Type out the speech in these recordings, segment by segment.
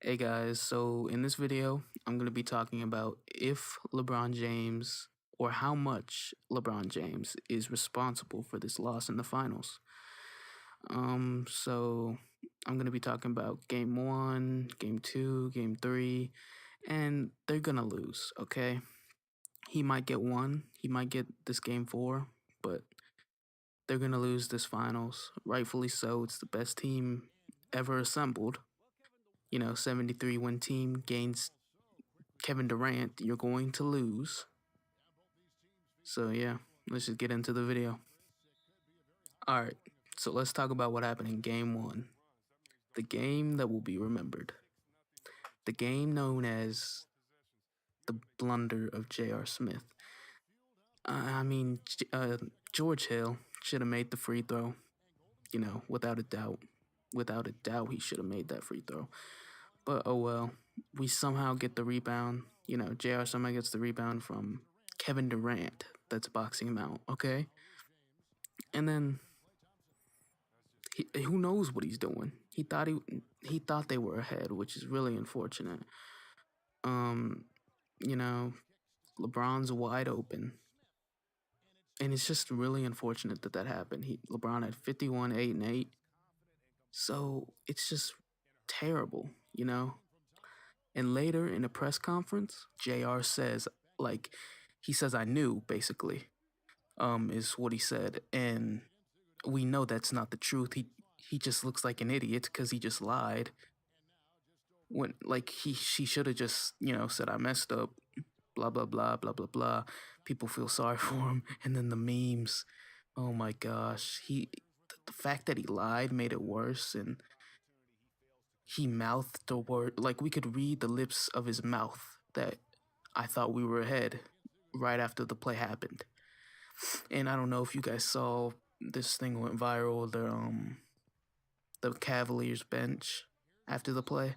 Hey guys, so in this video, I'm going to be talking about if LeBron James or how much LeBron James is responsible for this loss in the finals. So I'm going to be talking about game 1, game 2, game 3, and they're going to lose, okay? He might get 1, he might get this game 4, but they're going to lose this finals. Rightfully so. It's the best team ever assembled. 73 win team gains Kevin Durant, you're going to lose. So yeah, let's just get into the video. All right, so let's talk about what happened in game 1. The game that will be remembered. The game known as the blunder of J.R. Smith. George Hill should have made the free throw. Without a doubt. Without a doubt, he should have made that free throw. But oh well, we somehow get the rebound. JR somehow gets the rebound from Kevin Durant that's boxing him out, okay? And then who knows what he's doing? He thought they were ahead, which is really unfortunate. Um, you know, LeBron's wide open. And it's just really unfortunate that happened. LeBron had 51, 8, and 8. So it's just terrible. And later in a press conference, JR says, he says, I knew, basically, is what he said. And we know that's not the truth. He just looks like an idiot because he just lied. When, she should have just, said, I messed up, blah, blah, blah, blah, blah, blah. People feel sorry for him. And then the memes, oh my gosh. The fact that he lied made it worse. And he mouthed the word, like we could read the lips of his mouth that I thought we were ahead right after the play happened. And I don't know if you guys saw this thing went viral, the Cavaliers bench after the play.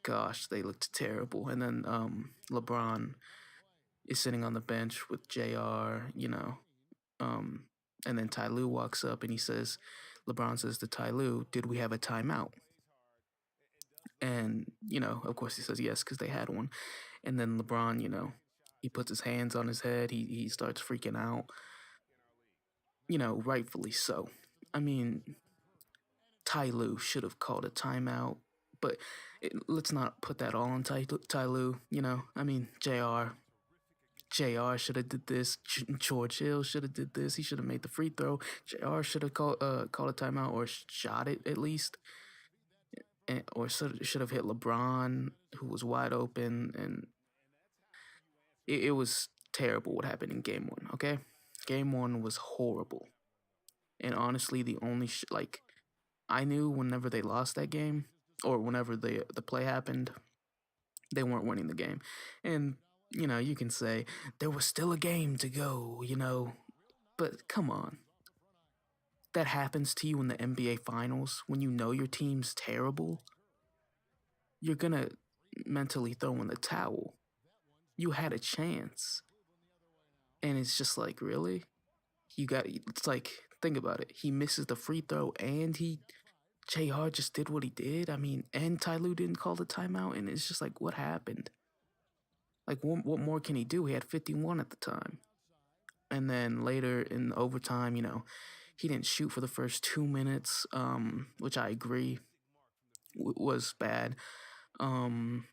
Gosh, they looked terrible. And then LeBron is sitting on the bench with JR, and then Ty Lue walks up and LeBron says to Ty Lue, did we have a timeout? And, of course he says yes because they had one. And then LeBron, he puts his hands on his head. He starts freaking out. Rightfully so. I mean, Ty Lue should have called a timeout. But let's not put that all on Ty Lue. JR should have did this. George Hill should have did this. He should have made the free throw. JR should have called a timeout or shot it at least. Or should have hit LeBron, who was wide open, and it was terrible what happened in game 1, okay? Game 1 was horrible. And honestly, the only, I knew whenever they lost that game, or whenever the play happened, they weren't winning the game. And, you can say, there was still a game to go, but come on. That happens to you in the NBA Finals when you know your team's terrible. You're gonna mentally throw in the towel. You had a chance. And it's just like, really? It's like, think about it. He misses the free throw and JR just did what he did. And Ty Lue didn't call the timeout. And it's just like, what happened? Like, what more can he do? He had 51 at the time. And then later in overtime, he didn't shoot for the first 2 minutes, which I agree was bad. And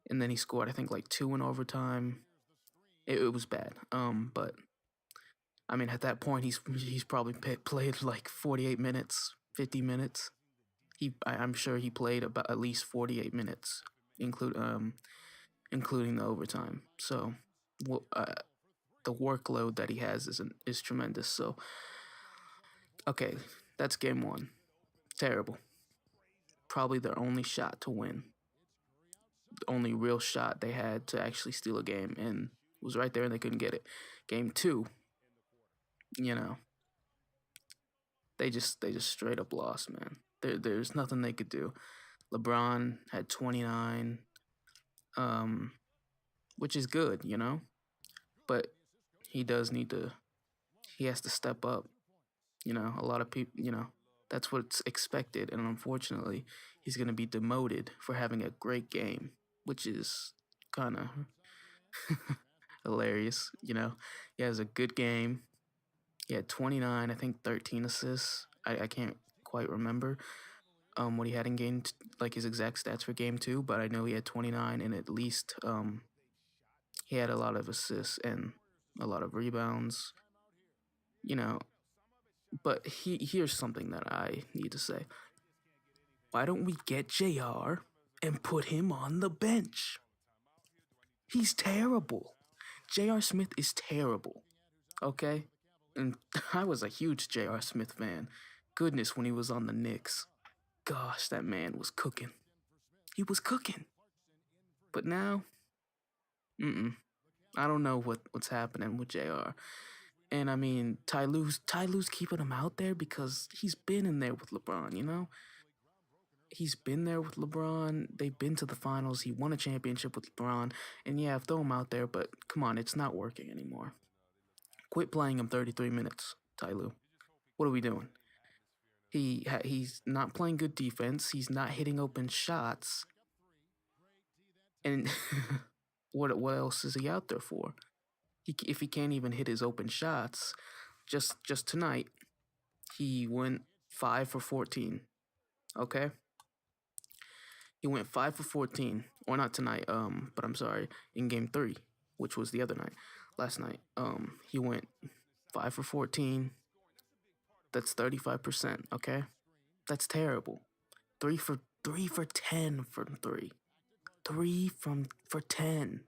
then he scored, I think, like 2 in overtime. It was bad. But at that point, he's probably played like 48 minutes, 50 minutes. I'm sure he played about at least 48 minutes, including the overtime. So, the workload that he has is tremendous. So, okay, that's game 1. Terrible. Probably their only shot to win. The only real shot they had to actually steal a game, and it was right there and they couldn't get it. Game 2, they just straight up lost, man. There's nothing they could do. LeBron had 29, which is good, but he has to step up. A lot of people, that's what's expected, and unfortunately, he's going to be demoted for having a great game, which is kind of hilarious. He has a good game. He had 29, I think 13 assists. I can't quite remember what he had in like his exact stats for game two, but I know he had 29 and at least he had a lot of assists and a lot of rebounds. You know, but here's something that I need to say. Why don't we get JR and put him on the bench? He's terrible. J.R. Smith is terrible, okay? And I was a huge J.R. Smith fan. Goodness, when he was on the Knicks. Gosh, that man was cooking. He was cooking. But now, mm-mm. I don't know what's happening with JR. And I mean, Ty Lue's keeping him out there because he's been in there with LeBron. He's been there with LeBron. They've been to the finals. He won a championship with LeBron. And yeah, throw him out there, but come on, it's not working anymore. Quit playing him 33 minutes, Ty Lue. What are we doing? He's not playing good defense. He's not hitting open shots. And what else is he out there for? If he can't even hit his open shots, just tonight he went 5 for 14. Okay, he went 5 for 14, or not tonight. But I'm sorry, in game three, which was the other night, last night. He went 5 for 14. That's 35%. Okay, that's terrible. 3 for 10 from three. 3 for 10.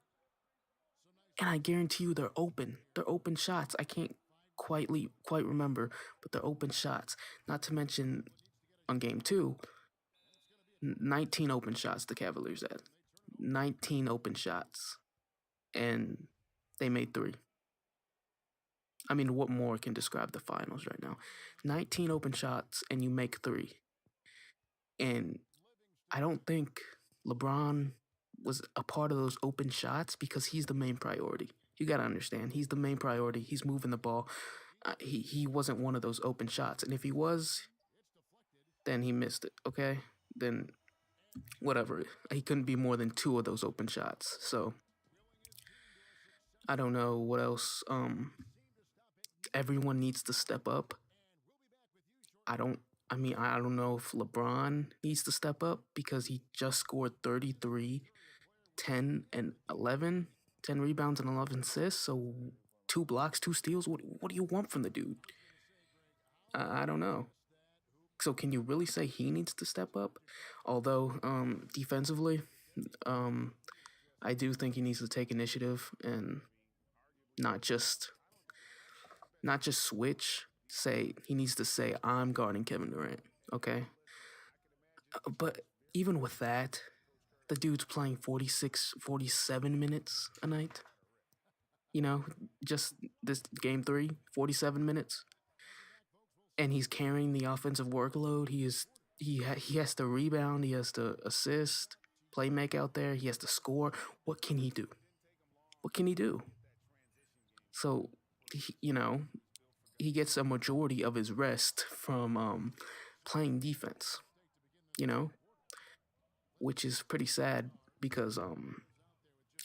And I guarantee you they're open. They're open shots. I can't quite remember, but they're open shots. Not to mention on game two, 19 open shots the Cavaliers had. 19 open shots. And they made three. I mean, what more can describe the finals right now? 19 open shots and you make three. And I don't think LeBron was a part of those open shots because he's the main priority. You got to understand, he's the main priority. He's moving the ball. He wasn't one of those open shots. And if he was, then he missed it, okay? Then whatever. He couldn't be more than two of those open shots. So I don't know what else. Everyone needs to step up. I don't I don't know if LeBron needs to step up because he just scored 33, 10 and 11, 10 rebounds and 11 assists. So 2 blocks, 2 steals. What do you want from the dude? I don't know. So can you really say he needs to step up? Although defensively, um, I do think he needs to take initiative and not just switch. Say he needs to say I'm guarding Kevin Durant. Okay, but even with that, the dude's playing 46, 47 minutes a night. Just this game three, 47 minutes. And he's carrying the offensive workload. He has to rebound, he has to assist, play make out there, he has to score. What can he do? What can he do? So, he gets a majority of his rest from playing defense, you know, which is pretty sad because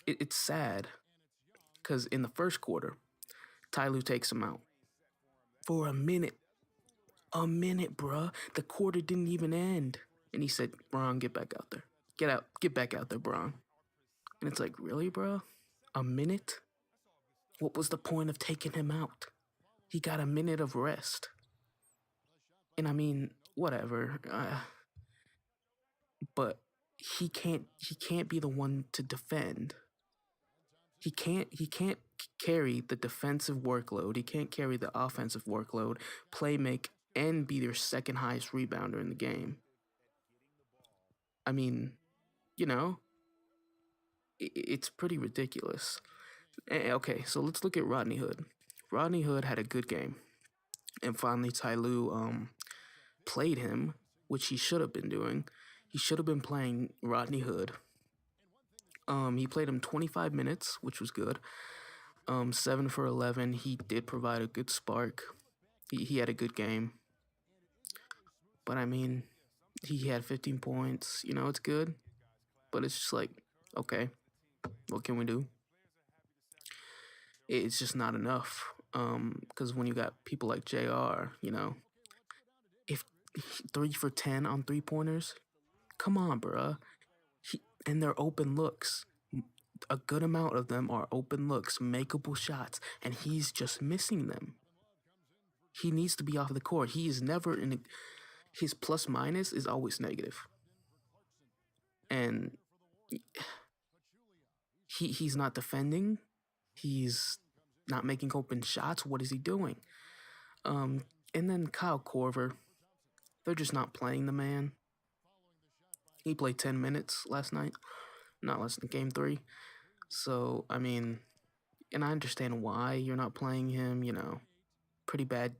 it's sad because in the first quarter, Ty Lue takes him out for a minute. A minute, bruh. The quarter didn't even end. And he said, Bron, get back out there. Get back out there, Bron. And it's like, really, bruh? A minute? What was the point of taking him out? He got a minute of rest. And I mean, whatever. But he can't be the one to defend. He can't carry the defensive workload. He can't carry the offensive workload, play make, and be their second highest rebounder in the game. I mean, you know, it's pretty ridiculous. Okay, so let's look at Rodney Hood. Rodney Hood had a good game, and finally Ty Lue played him, which he should have been doing. He should have been playing Rodney Hood. He played him 25 minutes, which was good. 7 for 11. He did provide a good spark. He had a good game. But I mean, He had 15 points. You know, it's good, but it's just like, okay, what can we do? It's just not enough. Because when you got people like JR, you know, if 3 for 10 on 3 pointers, come on, bruh. And they're open looks. A good amount of them are open looks, makeable shots, and he's just missing them. He needs to be off the court. He is never in his plus minus is always negative. And he's not defending. He's not making open shots. What is he doing? Um, and then Kyle Korver, they're just not playing the man. He played 10 minutes last night, not less than game three. So, I mean, and I understand why you're not playing him, you know, pretty bad.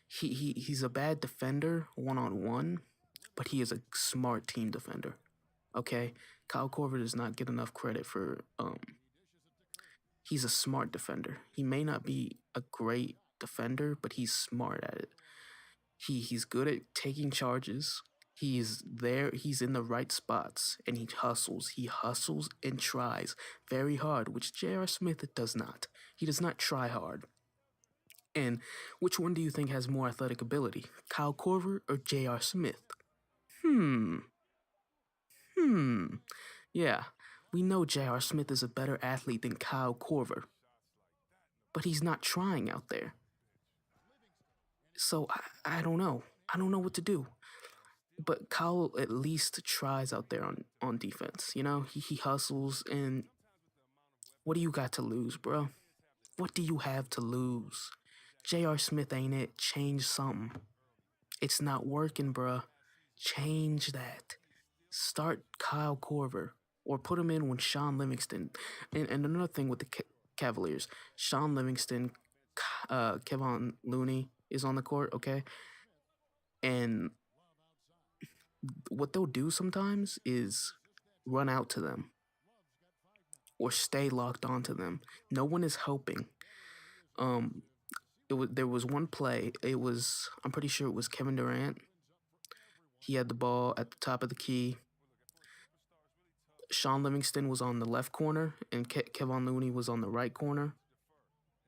He's a bad defender 1-on-1, but he is a smart team defender. Okay? Kyle Korver does not get enough credit for he's a smart defender. He may not be a great defender, but he's smart at it. He's good at taking charges. He's there, he's in the right spots, and he hustles. He hustles and tries very hard, which J.R. Smith does not. He does not try hard. And which one do you think has more athletic ability, Kyle Korver or J.R. Smith? Hmm. Hmm. Yeah, we know J.R. Smith is a better athlete than Kyle Korver, but he's not trying out there. So I don't know. I don't know what to do. But Kyle at least tries out there on defense. You know, he hustles, and what do you got to lose, bro? What do you have to lose? J.R. Smith ain't it. Change something. It's not working, bruh. Change that. Start Kyle Korver or put him in when Sean Livingston. And another thing with the Cavaliers, Sean Livingston, Kevon Looney is on the court, okay? And what they'll do sometimes is run out to them or stay locked onto them. No one is helping. Um, there was one play. It was, I'm pretty sure it was Kevin Durant. He had the ball at the top of the key. Sean Livingston was on the left corner, and Kevon Looney was on the right corner.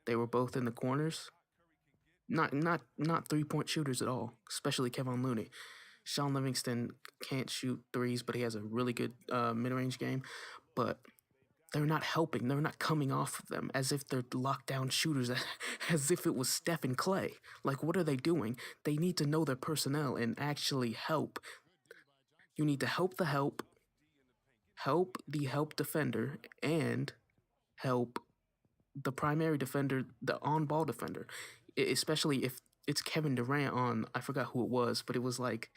They were both in the corners. Not 3-point shooters at all, especially Kevon Looney. Sean Livingston can't shoot threes, but he has a really good mid-range game. But they're not helping. They're not coming off of them as if they're lockdown shooters, as if it was Steph and Clay. Like, what are they doing? They need to know their personnel and actually help. You need to help the help the help defender, and help the primary defender, the on-ball defender, especially if it's Kevin Durant on. I forgot who it was, but it was like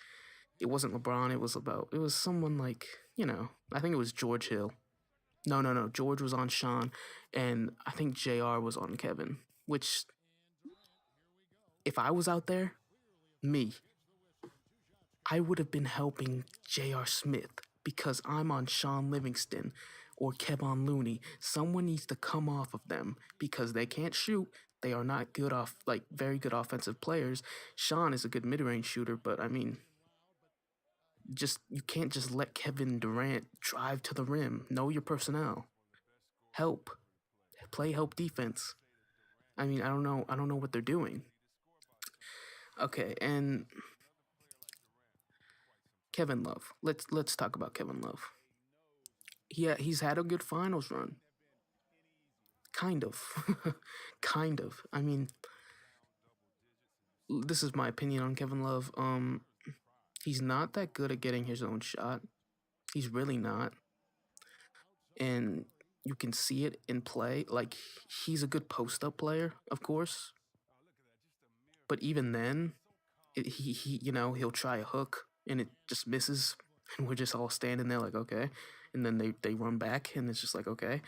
it wasn't LeBron. It was someone like, you know. I think it was George Hill. No. George was on Sean, and I think Jr. was on Kevin. Which, if I was out there, me, I would have been helping J.R. Smith because I'm on Sean Livingston or Kevon Looney. Someone needs to come off of them because they can't shoot. They are not good very good offensive players. Sean is a good mid-range shooter, but I mean, you can't just let Kevin Durant drive to the rim. Know your personnel. Help. Play help defense. I mean, I don't know what they're doing. Okay, and Kevin Love. Let's talk about Kevin Love. He's had a good finals run. Kind of. Kind of. I mean, this is my opinion on Kevin Love. He's not that good at getting his own shot. He's really not. And you can see it in play. Like, he's a good post up player, of course. But even then, he you know, he'll try a hook and it just misses, and we're just all standing there like, okay. And then they run back, and it's just like, okay.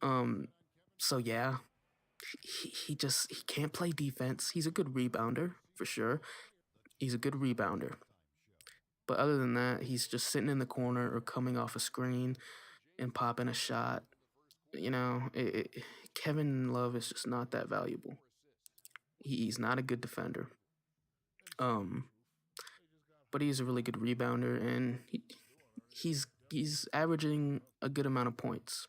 Um, so yeah, he can't play defense. He's a good rebounder for sure. He's a good rebounder. But other than that, he's just sitting in the corner or coming off a screen and popping a shot. You know, Kevin Love is just not that valuable. He's not a good defender. Um, but he's a really good rebounder, and he's averaging a good amount of points.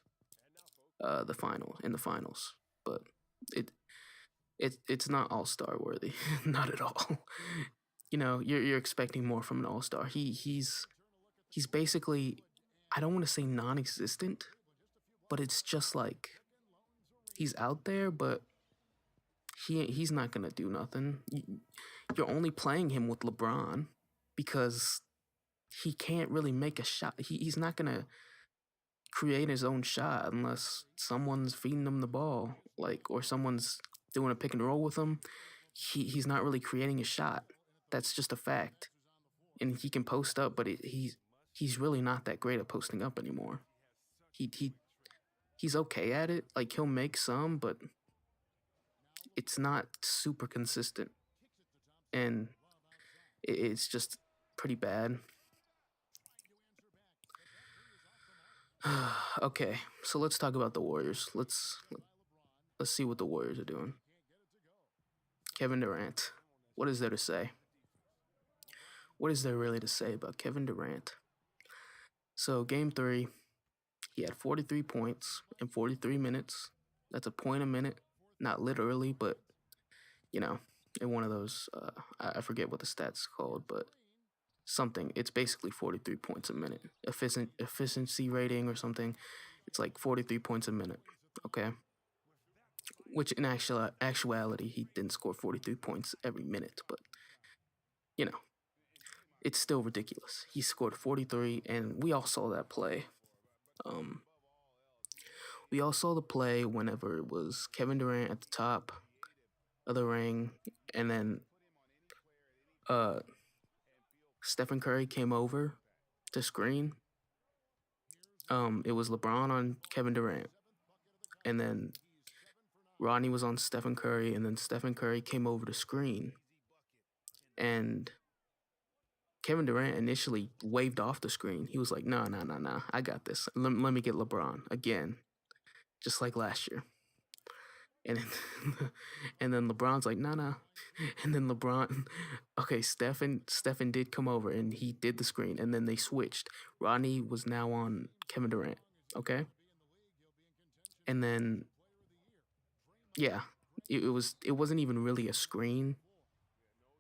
The finals, but it it's not all star worthy, not at all. You're expecting more from an all star. He's basically, I don't want to say non-existent, but it's just like he's out there, but he's not gonna do nothing. You're only playing him with LeBron because he can't really make a shot. He's not gonna create his own shot unless someone's feeding him the ball, like, or someone's doing a pick and roll with him. He's not really creating a shot. That's just a fact. And he can post up, but he's really not that great at posting up anymore. He he's okay at it. Like, he'll make some, but it's not super consistent, and it's just pretty bad. Okay, so let's talk about the Warriors. Let's see what the Warriors are doing. Kevin Durant. What is there to say? What is there really to say about Kevin Durant? So, game 3, he had 43 points in 43 minutes. That's a point a minute. Not literally, but, you know, in one of those, I forget what the stats called, but something. It's basically 43 points a minute. Efficiency rating or something. It's like 43 points a minute. Okay. Which in actuality, he didn't score 43 points every minute, but you know, it's still ridiculous. He scored 43, and we all saw that play. Um, we all saw the play whenever it was Kevin Durant at the top of the ring, and then uh, Stephen Curry came over to screen. It was LeBron on Kevin Durant, and then Rodney was on Stephen Curry, and then Stephen Curry came over to screen, and Kevin Durant initially waved off the screen. He was like, "No, no, no, no, I got this. Let me get LeBron again, just like last year." And then, and then LeBron's like, "No, no," and then LeBron, okay, Stephen did come over and he did the screen, and then they switched. Rodney was now on Kevin Durant, okay, and then yeah, it wasn't even really a screen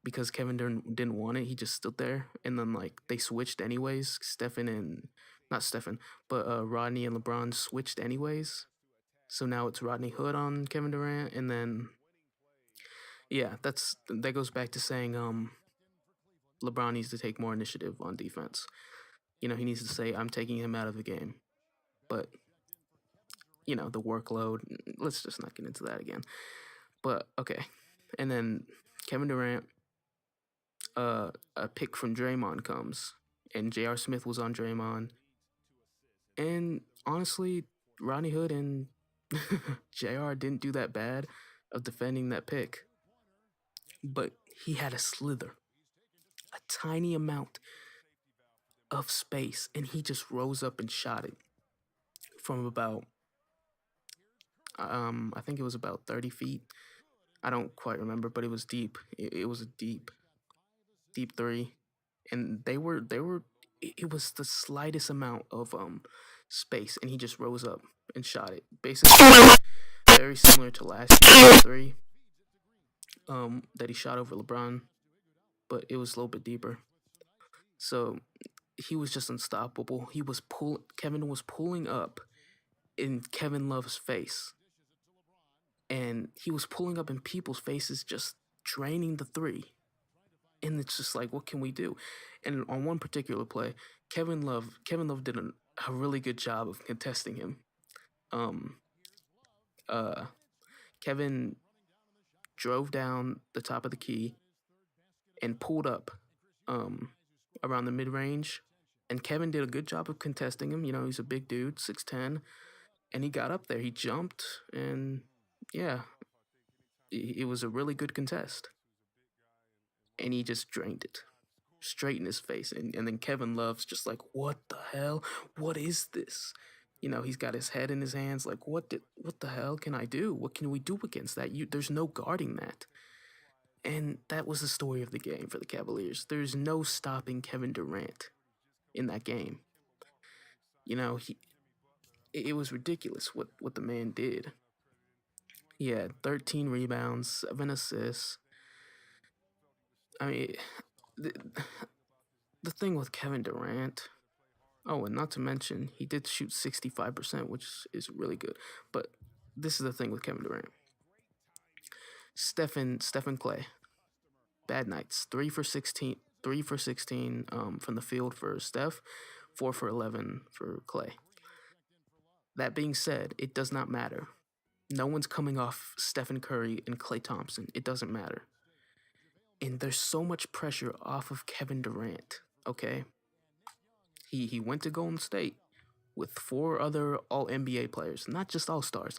because Kevin didn't want it. He just stood there, and then like they switched anyways. Stephen and not Stephen, but Rodney and LeBron switched anyways. So now it's Rodney Hood on Kevin Durant, and then yeah, that goes back to saying LeBron needs to take more initiative on defense. He needs to say I'm taking him out of the game, but the workload. Let's just not get into that again. But okay, and then Kevin Durant, a pick from Draymond comes, and J.R. Smith was on Draymond, and honestly, Rodney Hood and J.R. didn't do that bad of defending that pick, but he had a slither, a tiny amount of space, and he just rose up and shot it from about, I think it was about 30 feet. I don't quite remember, but it was deep. It was a deep three, and they were. It was the slightest amount of space, and he just rose up and shot it. Basically, very similar to last year's three that he shot over LeBron, but it was a little bit deeper. So he was just unstoppable. Kevin was pulling up in Kevin Love's face, and he was pulling up in people's faces, just draining the three. And it's just like, what can we do? And on one particular play, Kevin Love did a really good job of contesting him. Um, uh, Kevin drove down the top of the key and pulled up um, around the mid range. And Kevin did a good job of contesting him. He's a big dude, 6'10", and he got up there. He jumped, and yeah, it was a really good contest. And he just drained it straight in his face. And then Kevin Love's just like, what the hell? What is this? He's got his head in his hands, like, what the hell can I do? What can we do against that? There's no guarding that. And that was the story of the game for the Cavaliers. There's no stopping Kevin Durant in that game. You know, it was ridiculous what the man did. He had 13 rebounds, 7 assists. I mean, the, the thing with Kevin Durant. Oh, and not to mention, he did shoot 65%, which is really good. But this is the thing with Kevin Durant. Stephen Clay, bad nights. 3 for 16, 3 for 16 from the field for Steph, 4 for 11 for Clay. That being said, it does not matter. No one's coming off Stephen Curry and Klay Thompson. It doesn't matter. And there's so much pressure off of Kevin Durant. Okay, he went to Golden State with 4 other All NBA players, not just All Stars.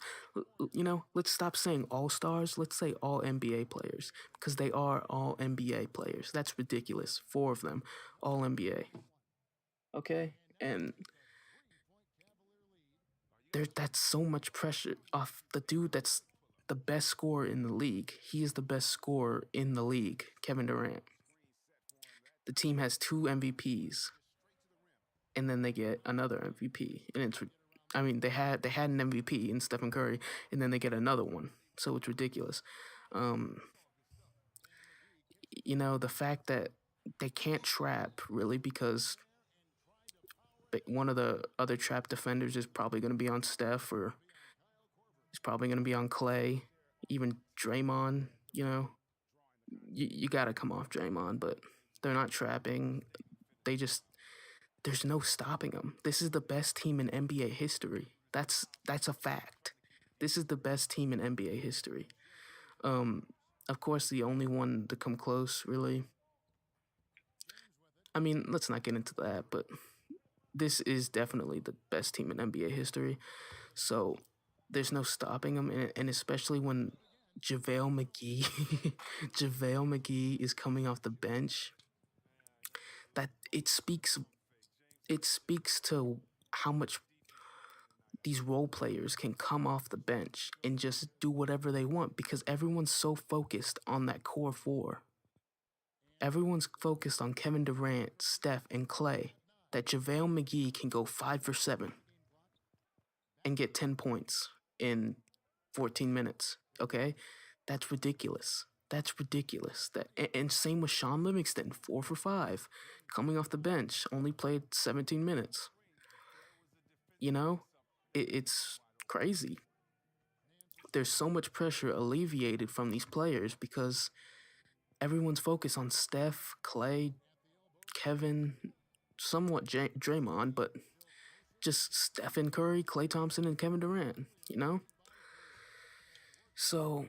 You know, let's stop saying All Stars. Let's say All NBA players because they are All NBA players. That's ridiculous. 4 of them, All NBA. Okay, and that's so much pressure off the dude that's the best scorer in the league. He is the best scorer in the league, Kevin Durant. The team has 2 MVPs, and then they get another MVP, and I mean, they had an MVP in Stephen Curry, and then they get another one, so it's ridiculous. Um, you know, the fact that they can't trap really because one of the other trap defenders is probably going to be on Steph or is probably going to be on Clay, even Draymond. You know, you got to come off Draymond, but they're not trapping. They just there's no stopping them. This is the best team in NBA history. That's a fact. This is the best team in NBA history. Um, of course, the only one to come close, really. I mean, let's not get into that, but this is definitely the best team in NBA history. So there's no stopping them, and especially when JaVale McGee, JaVale McGee is coming off the bench. That it speaks to how much these role players can come off the bench and just do whatever they want because everyone's so focused on that core 4. Everyone's focused on Kevin Durant, Steph, and Clay that JaVale McGee can go 5 for 7 and get 10 points in 14 minutes. Okay? That's ridiculous. That's ridiculous. And same with Sean Livingston, 4 for 5, coming off the bench, only played 17 minutes. You know, it's crazy. There's so much pressure alleviated from these players because everyone's focused on Steph, Clay, Kevin, somewhat Draymond, but just Stephen Curry, Klay Thompson, and Kevin Durant, you know? So,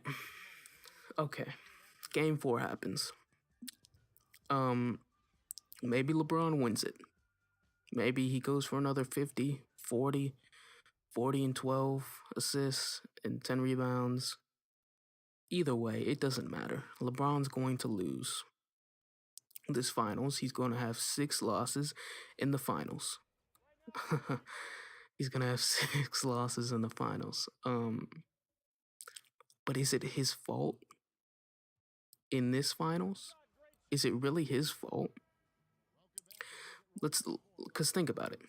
okay, game 4 happens. Um, maybe LeBron wins it. Maybe he goes for another 50, 40, 40 and 12 assists and 10 rebounds. Either way, it doesn't matter. LeBron's going to lose this finals. He's going to have 6 losses in the finals. He's going to have 6 losses in the finals. But is it his fault in this finals? Is it really his fault? Because think about it.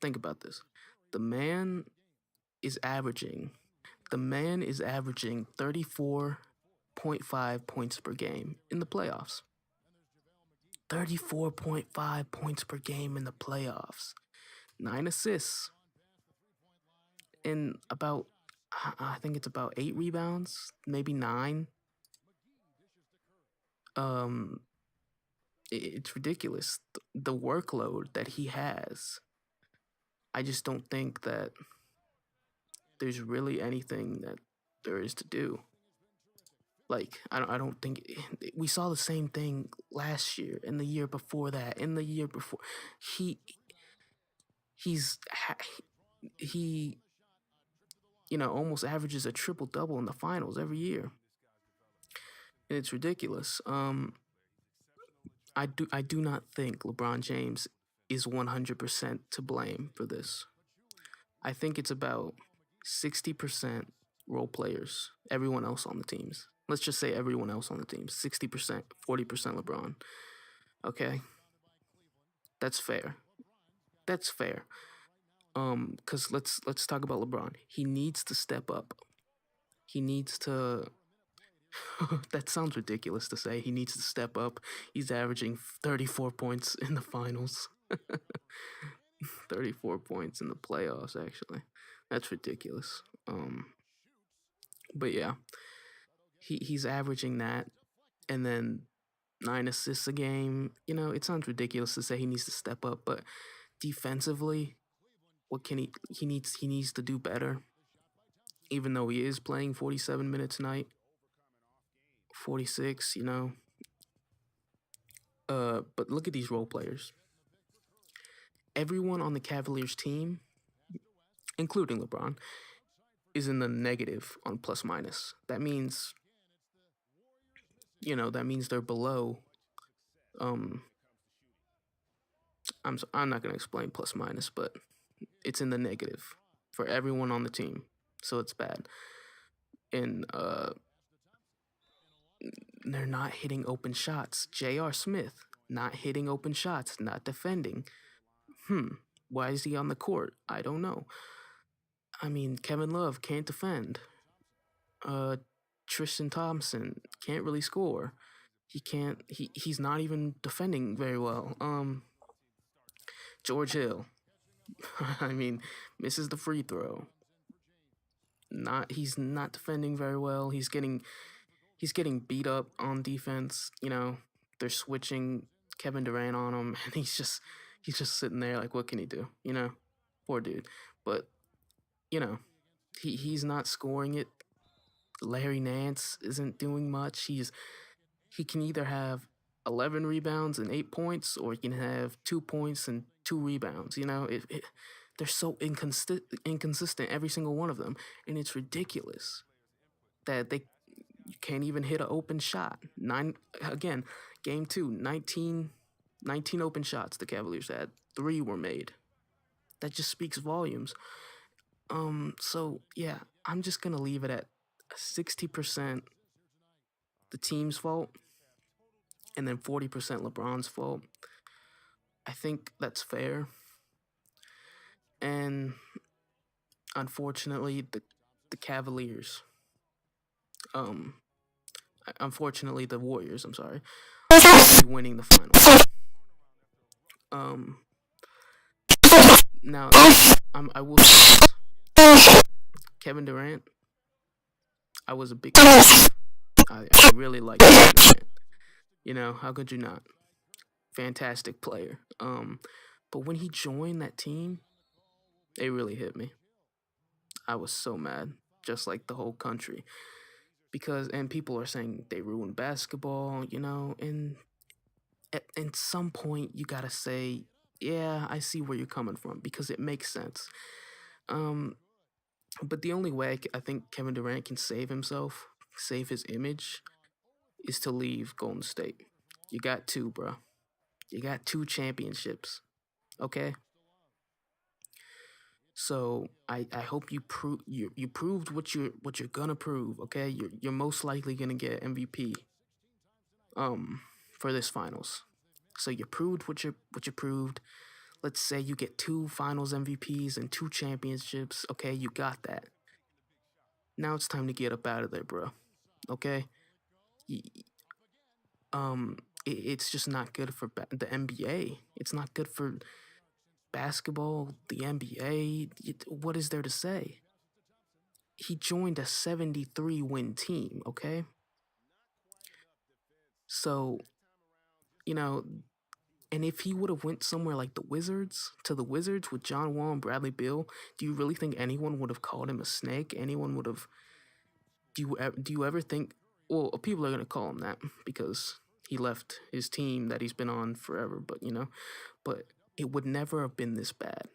Think about this. The man is averaging, the man is averaging 34.5 points per game in the playoffs. 34.5 points per game in the playoffs. 9 assists. And I think it's about 8 rebounds, maybe 9. Um, it's ridiculous. The workload that he has. I just don't think that there's really anything that there is to do. Like I don't think we saw the same thing last year and the year before that and the year before. He he's he almost averages a triple double in the finals every year, and it's ridiculous. I do not think LeBron James is 100% to blame for this. I think it's about 60% role players, everyone else on the teams. Let's just say everyone else on the team, 60%, 40% LeBron. Okay, that's fair. That's fair. Cause let's talk about LeBron. He needs to step up. He needs to. That sounds ridiculous to say. He needs to step up. He's averaging 34 points in the finals. 34 points in the playoffs. Actually, that's ridiculous. But yeah, he's averaging that, and then 9 assists a game. It sounds ridiculous to say he needs to step up, but defensively, what can he needs to do better. Even though he is playing 47 minutes a night, 46. But look at these role players. Everyone on the Cavaliers team, including LeBron, is in the negative on plus minus. That means they're below. Um, I'm not gonna explain plus minus, but it's in the negative for everyone on the team, so it's bad. And they're not hitting open shots. J.R. Smith not hitting open shots, not defending. Why is he on the court? I don't know. I mean, Kevin Love can't defend. Uh, Tristan Thompson can't really score. He can't. He's not even defending very well. George Hill. I mean, misses the free throw. He's not defending very well. He's getting beat up on defense. They're switching Kevin Durant on him, and he's just sitting there like, what can he do? Poor dude. But you know, he's not scoring it. Larry Nance isn't doing much. He can either have 11 rebounds and 8 points, or he can have 2 points and 2 rebounds. They're so inconsistent, every single one of them, and it's ridiculous that they you can't even hit an open shot. Again, game two, 19 open shots the Cavaliers had. 3 were made. That just speaks volumes. So yeah, I'm just gonna leave it at 60% the team's fault, and then 40% LeBron's fault. I think that's fair. And unfortunately, the Cavaliers, um, unfortunately the Warriors, I'm sorry, will be winning the finals. Um, Now I will say this. Kevin Durant, I was a big fan. I really like Kevin Durant. How could you not? Fantastic player. But when he joined that team, it really hit me. I was so mad, just like the whole country, and people are saying they ruined basketball. And at some point you gotta say, yeah, I see where you're coming from, because it makes sense. Um, but the only way I think Kevin Durant can save himself, save his image, is to leave Golden State. You got two, bro. You got 2 championships. Okay. So I hope you proved what you're gonna prove. Okay, you're most likely gonna get MVP um for this finals. So you proved what you proved. Let's say you get 2 finals MVPs and 2 championships. Okay, you got that. Now it's time to get up out of there, bro. Okay. Y- it's just not good for the NBA. It's not good for basketball, the NBA. What is there to say? He joined a 73 win team, okay? So, you know, and if he would have went somewhere like the Wizards with John Wall and Bradley Beal, do you really think anyone would have called him a snake? Anyone would have do you ever think, well, people are going to call him that because he left his team that he's been on forever, but it would never have been this bad.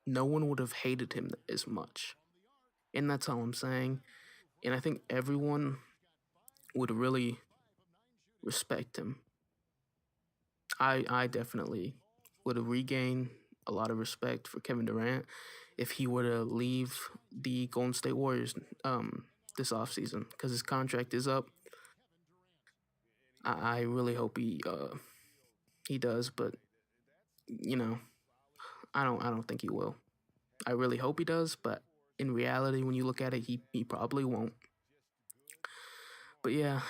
No one would have hated him as much. And that's all I'm saying. And I think everyone would really respect him. I definitely would have regained a lot of respect for Kevin Durant if he were to leave the Golden State Warriors. this offseason because his contract is up. I really hope he does, but you know, I don't think he will. I really hope he does, but in reality, when you look at it, he probably won't. But yeah,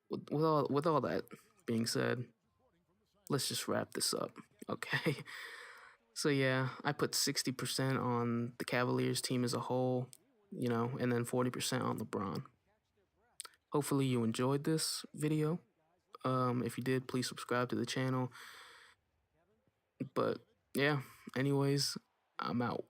with all that being said, let's just wrap this up, okay? So yeah, I put 60% on the Cavaliers team as a whole, and then 40% on LeBron. Hopefully you enjoyed this video. If you did, please subscribe to the channel. But yeah, anyways, I'm out.